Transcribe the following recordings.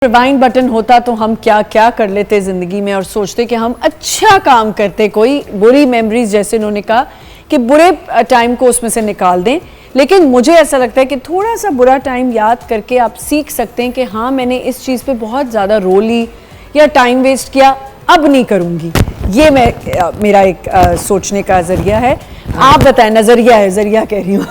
Rewind button होता तो हम क्या क्या कर लेते ज़िंदगी में और सोचते कि हम अच्छा काम करते, कोई बुरी मेमोरीज जैसे उन्होंने कहा कि बुरे टाइम को उसमें से निकाल दें। लेकिन मुझे ऐसा लगता है कि थोड़ा सा बुरा टाइम याद करके आप सीख सकते हैं कि हाँ मैंने इस चीज़ पे बहुत ज़्यादा रो ली या टाइम वेस्ट किया, अब नहीं करूँगी। ये मेरा एक सोचने का ज़रिया है। आप बताएं, नज़रिया है, ज़रिया कह रही हूँ।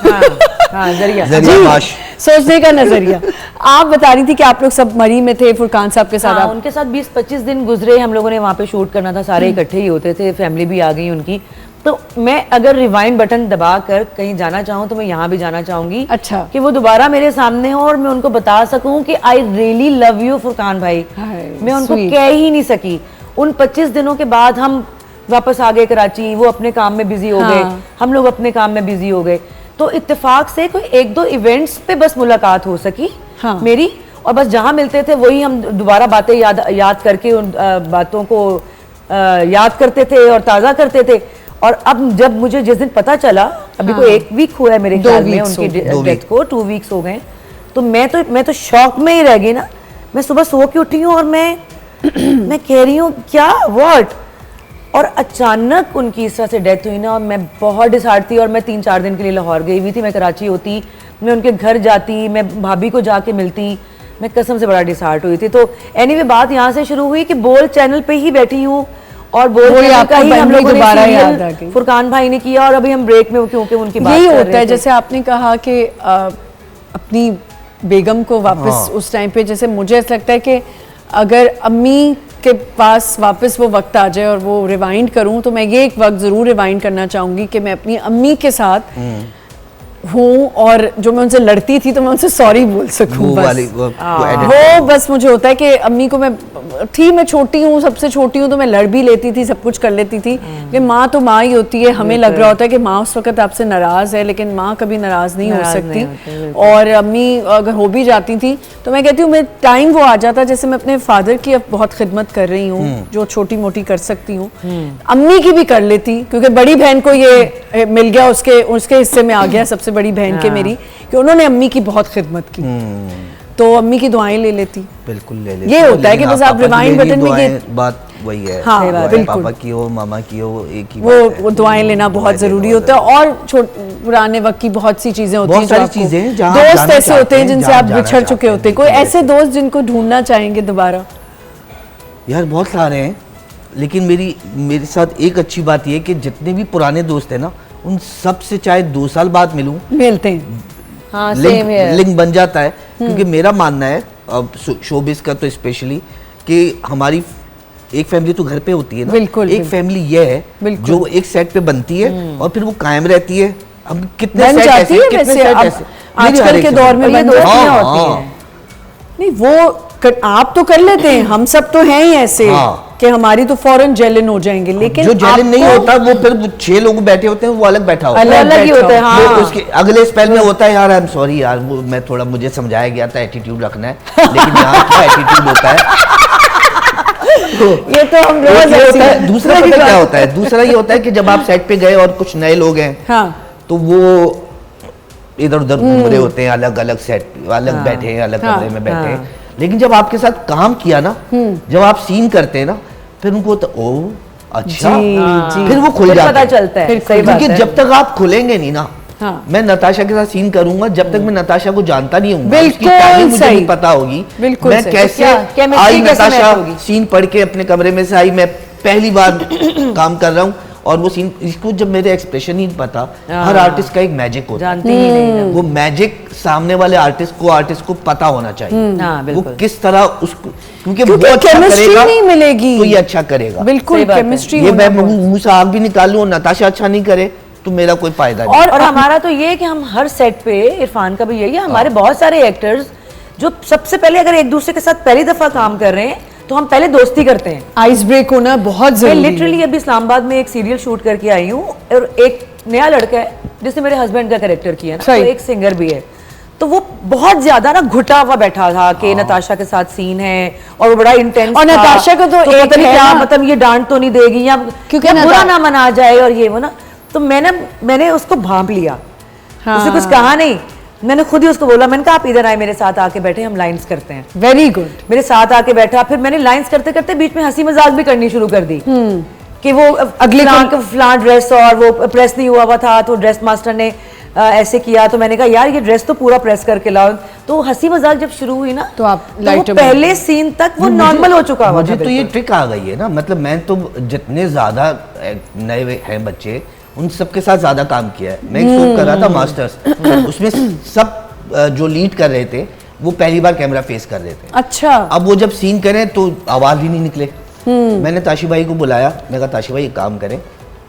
हाँ, जरिया सोचने का नजरिया। आप बता रही थी कि आप लोग सब मरी में थे फुरकान साहब के साथ। हाँ, उनके साथ 20-25 दिन गुजरे। हम लोगों ने वहाँ पे शूट करना था, सारे इकट्ठे ही होते थे, फैमिली भी आ गई उनकी। तो मैं अगर रिवाइंड बटन दबा कर कहीं जाना चाहूँ तो मैं यहाँ भी जाना चाहूंगी। अच्छा, कि वो दोबारा मेरे सामने हो और मैं उनको बता सकूँ कि I really love you Furqan भाई। मैं उनको कह ही नहीं सकी। उन 25 दिनों के बाद हम वापस आ गए कराची, वो अपने काम में बिजी हो गए, हम लोग अपने काम में बिजी हो गए। तो इत्तेफाक से कोई एक दो इवेंट्स पे बस मुलाकात हो सकी मेरी, और बस जहाँ मिलते थे वही हम दोबारा बातें याद करके उन बातों को याद करते थे और ताज़ा करते थे। और अब जब मुझे जिस दिन पता चला, अभी को 1 वीक हुआ है मेरे ख्याल में उनकी डेथ को, 2 वीक्स हो गए, तो मैं तो शॉक में ही रह गई ना। मैं सुबह सो के उठी हूँ और मैं कह रही हूँ क्या व्हाट। और अचानक उनकी इस तरह से डेथ हुई ना, और मैं बहुत डिसहार्ट थी। और मैं 3-4 दिन के लिए लाहौर गई हुई थी, मैं कराची होती, मैं उनके घर जाती, मैं भाभी को जाके मिलती, मैं कसम से बड़ा डिसहार्ट हुई थी। तो एनीवे बात यहाँ से शुरू हुई कि बोल चैनल पे ही बैठी हूँ और बोल चैनल का ही हम लोगों ने सीरियल फुरकान भाई ने किया। और अभी हम ब्रेक में क्योंकि उनकी बात यही कर होता रहे है, थे। जैसे आपने कहा कि अपनी बेगम को वापस उस टाइम पे, जैसे मुझे ऐसा लगता है कि अगर अम्मी के पास वापस वो वक्त आ जाए और वो रिवाइंड करूं, तो मैं ये एक वक्त ज़रूर रिवाइंड करना चाहूँगी कि मैं अपनी अम्मी के साथ हूँ और जो मैं उनसे लड़ती थी तो मैं उनसे सॉरी बोल सकूँ। वो बस मुझे होता है कि अम्मी को मैं छोटी हूँ, सबसे छोटी हूँ, तो मैं लड़ भी लेती थी, सब कुछ कर लेती थी। कि माँ तो माँ ही होती है। हमें लग रहा होता है कि माँ उस वक्त आपसे नाराज़ है, लेकिन माँ कभी नाराज़ नहीं हो सकती। और अम्मी अगर हो भी जाती थी तो मैं कहती हूँ मैं टाइम वो आ जाता, जैसे मैं अपने फादर की अब बहुत खिदमत कर रही हूँ, जो छोटी मोटी कर सकती हूँ, अम्मी की भी कर लेती, क्योंकि बड़ी बहन को ये मिल गया, उसके हिस्से में आ गया, सबसे बड़ी बहन के मेरी, कि उन्होंने अम्मी की बहुत खिदमत की, तो अम्मी की दुआएं ले लेती। बिल्कुल ले लेती। ये होता है कि बस आप रिवाइंड बटन में ये बात वही है। हाँ, बिल्कुल। पापा की हो, मामा की हो, एक ही वो दुआएं लेना बहुत जरूरी होता है। और पुराने वक्त की बहुत सी चीजें होती हैं, दोस्त ऐसे होते हैं जिनसे आप बिछड़ चुके होते हैं। कोई ऐसे दोस्त जिनको ढूंढना चाहेंगे दोबारा? यार बहुत सारे हैं, लेकिन मेरे साथ एक अच्छी बात ये है कि जितने भी पुराने दोस्त हैं ना, उन सब से चाहे 2 साल बाद मिलते हैं। हाँ, लिंक बन जाता है। क्योंकि मेरा मानना है, अब शोबिस का तो स्पेशली, कि हमारी एक फैमिली तो घर पे होती है ना, एक फैमिली ये है जो एक सेट पे बनती है और फिर वो कायम रहती है। अब कितने सेट ऐसे आजकल के दौर में बन जाती है। नहीं, वो आप तो कर लेते हैं, हम सब तो हैं ही ऐसे कि हमारी तो फौरन जेलन हो जाएंगे। लेकिन जो जेलन नहीं होता वो फिर 6 लोग बैठे होते हैं, वो अलग बैठा होता है, अलग ही होता है। हाँ। उसके अगले स्पेल में होता है यार आई एम सॉरी यार, वो मैं थोड़ा, मुझे समझाया गया था एटीट्यूड रखना है, लेकिन यहाँ क्या एटीट्यूड होता है। ये तो हम रोज होता है। दूसरा पता क्या होता है? दूसरा ये होता है कि जब आप सेट पे गए और कुछ नए लोग हैं, तो वो इधर उधर घूम रहे होते हैं, अलग अलग सेट, अलग बैठे हैं, अलग कमरे में बैठे हैं। लेकिन जब आपके साथ काम किया ना, जब आप सीन करते हैं ना, फिर उनको ओ अच्छा, फिर वो खुल जाता है, पता चलता है। क्योंकि जब तक आप खुलेंगे नहीं ना, मैं नताशा के साथ सीन करूंगा, जब तक मैं नताशा को जानता नहीं हूँ, मुझे नहीं पता होगी मैं कैसे आई। नताशा सीन पढ़ के अपने कमरे में से आई, मैं पहली बार काम कर रहा हूँ, और वो सीन, इसको जब मेरे एक्सप्रेशन नहीं पता, हर आर्टिस्ट का एक मैजिक होता है, वो मैजिक सामने वाले आर्टिस्ट को पता होना चाहिए। वो किस तरह उसको, क्योंकि वो अच्छा करेगा नहीं मिलेगी तो ये अच्छा करेगा। बिल्कुल, केमिस्ट्री। ये मैं मुंह से आग भी निकाल लूं और नताशा अच्छा नहीं करे तो मेरा कोई फायदा नहीं। और हमारा तो ये है कि हम हर सेट पे, इरफान का भी यही है, हमारे बहुत सारे एक्टर्स जो सबसे पहले अगर एक दूसरे के साथ पहली दफा काम कर रहे हैं तो हम पहले दोस्ती करते हैं। आइस ब्रेक होना बहुत जरूरी है। मैं लिटरली अभी इस्लामाबाद में एक सीरियल शूट करके आई हूँ, और एक नया लड़का है जिसने मेरे हस्बैंड का कैरेक्टर किया ना, तो एक सिंगर भी है, तो वो बहुत ज्यादा ना घुटा हुआ बैठा था कि नताशा के साथ सीन है, और वो बड़ा इंटेंस और नताशा को तो एक पता नहीं क्या, मतलब ये डांट तो नहीं देगी या क्योंकि बुरा ना मना जाए, और ये वो ना, तो मैंने उसको भांप लिया। उसे कुछ कहा नहीं, मैंने खुद ही उसको बोला, मैंने कहा आप इधर आए मेरे साथ आके बैठे, हम लाइंस करते हैं। Very good. मेरे साथ आके बैठा, फिर मैंने लाइंस करते करते बीच में हंसी मजाक भी करनी शुरू कर दी कि वो अगले फ्लान ड्रेस और वो प्रेस नहीं हुआ था, तो ड्रेस मास्टर ने ऐसे किया, तो मैंने कहा यार ये ड्रेस तो पूरा प्रेस करके लाओ। तो हंसी मजाक जब शुरू हुई ना, तो आप तो पहले सीन तक वो नॉर्मल हो चुका हुआ था। मुझे तो ये ट्रिक आ गई है ना, मतलब मैं तो जितने ज्यादा नए हैं बच्चे उन सबके साथ ज्यादा काम किया है। मैं एक शो कर रहा था मास्टर्स, उसमें सब जो लीड कर रहे थे वो पहली बार कैमरा फेस कर रहे थे। अच्छा। अब वो जब सीन करें तो आवाज ही नहीं निकले। मैंने ताशी भाई को बुलाया, मैं कहा ताशी भाई एक काम करें,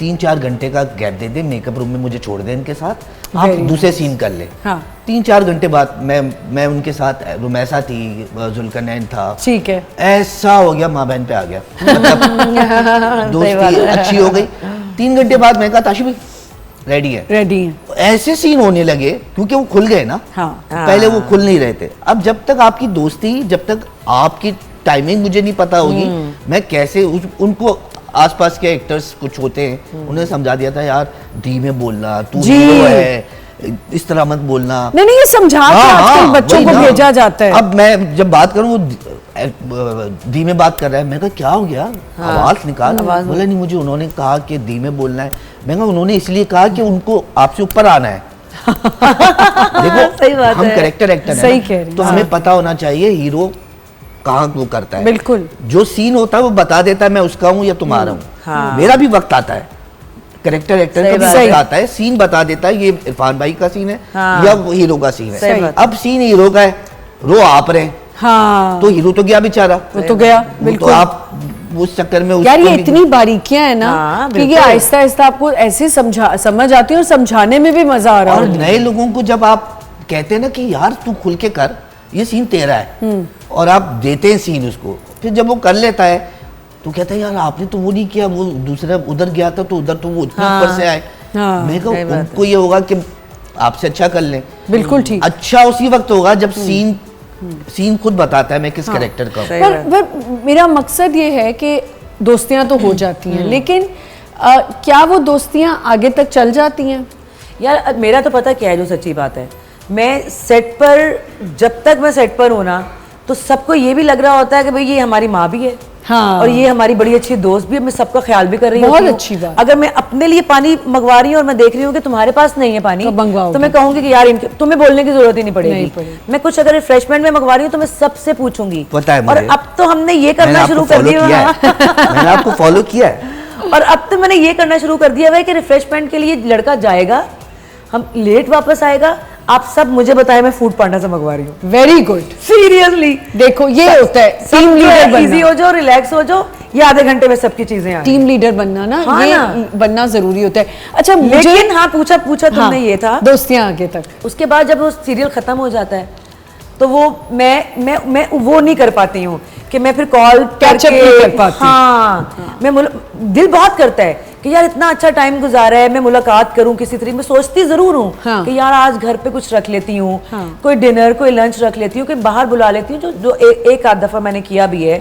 3-4 घंटे का गैप दे दे, मेकअप रूम में मुझे छोड़ दे इनके साथ, आप दूसरे सीन कर ले। हाँ। 3-4 घंटे बाद मैं उनके साथ, रुमैसा थी, जुल्करनैन था, ठीक है, ऐसा हो गया, माँ बहन पे आ गया, मतलब दोस्ती अच्छी हो गई। 3 घंटे बाद मैं कहा ताशी भाई रेडी है। ऐसे सीन होने लगे क्योंकि वो खुल गए ना। हाँ। पहले वो खुल नहीं रहे थे। अब जब तक आपकी दोस्ती, जब तक आपकी टाइमिंग मुझे नहीं पता होगी, मैं कैसे उनको, आसपास के एक्टर्स कुछ होते हैं उन्हें समझा दिया था यार धीमे बोलना, तू हीरो है, इस तरह मत बोलना। नहीं ये समझा के आजकल बच्चों को भेजा जाता है। अब मैं जब बात करूं, धीमे बात कर रहा है, मैं कहा क्या हो गया, आवाज निकाल। बोला नहीं मुझे उन्होंने कहा कि धीमे बोलना है। मैं कहा उन्होंने इसलिए कहा कि उनको आपसे ऊपर आना है। देखो सही बात हम है, कैरेक्टर एक्टर हैं, सही कह रही, तो हमें पता होना चाहिए हीरो कहाँ वो करता है। बिल्कुल। जो सीन होता है वो बता देता है मैं उसका हूँ या तुम्हारा हूँ। मेरा भी वक्त आता है, कैरेक्टर एक्टर का भी वक्त आता है, सीन बता देता है ये इरफान भाई का सीन है या वो हीरो का सीन है। अब सीन हीरो का है, रो आप रहे, हाँ, तो हीरो तो गया बेचारा, वो तो गया। बिल्कुल। तो आप उस चक्कर में यार ये इतनी बारीकियां है ना कि ये आहिस्ता आहिस्ता आपको ऐसे समझ आती है और समझाने में भी मजा आ रहा है। और नए लोगों को जब आप कहते हैं ना कि यार तू खुल के कर, ये सीन तेरा है, और आप देते हैं सीन उसको, फिर जब वो कर लेता है तो कहता है यार आपने तो वो नहीं किया, वो दूसरा उधर गया था तो उधर तो वो इतना ऊपर से आए। मैं कहूँ उनको ये होगा कि आपसे अच्छा कर लें। बिल्कुल ठीक। अच्छा उसी वक्त होगा जब सीन खुद बताता है मैं किस कैरेक्टर का। पर मेरा मकसद ये है कि दोस्तियां तो हो जाती हैं, लेकिन क्या वो दोस्तियां आगे तक चल जाती हैं? यार मेरा तो पता क्या है, जो सच्ची बात है, मैं सेट पर, जब तक मैं सेट पर हूँ ना, तो सबको ये भी लग रहा होता है कि भाई ये हमारी माँ भी है। हाँ। और ये हमारी बड़ी अच्छी दोस्त भी है, मैं सबका ख्याल भी कर रही हूँ। बहुत अच्छी बात। अगर मैं अपने लिए पानी मंगवा रही हूँ और मैं देख रही हूँ कि तुम्हारे पास नहीं है पानी, तो मैं कहूंगी कि यार तुम्हें बोलने की जरूरत ही नहीं पड़ेगी। मैं कुछ अगर रिफ्रेशमेंट में मंगवा रही हूँ तो मैं सबसे पूछूंगी। पता है और अब तो हमने ये करना शुरू कर दिया है, मैंने आपको फॉलो किया है। और अब तो मैंने ये करना शुरू कर दिया है कि रिफ्रेशमेंट के लिए लड़का जाएगा, हम लेट वापस आएगा, आप सब मुझे बताएं मैं फूड पांडा से मंगवा रही हूँ। Very good. सीरियसली देखो ये होता है टीम लीडर बनना। इजी हो जाओ, रिलैक्स हो जाओ, ये आधे घंटे में सबकी चीजें आ टीम लीडर बनना ना, हाँ ये ना। बनना जरूरी होता है। अच्छा लेकिन हाँ पूछा तुमने ये था दोस्तियां आगे तक, उसके बाद जब वो सीरियल खत्म हो जाता है तो वो मैं वो नहीं कर पाती हूँ कि मैं फिर कॉल कैचअप नहीं कर पाती। हाँ, मैं दिल बहुत करता है कि यार इतना अच्छा टाइम गुजारा है, मैं मुलाकात करूं किसी तरीके में, सोचती जरूर हूँ हाँ। कि यार आज घर पे कुछ रख लेती हूँ, हाँ। कोई डिनर कोई लंच रख लेती हूँ, कोई बाहर बुला लेती हूँ, जो एक आध दफा मैंने किया भी है।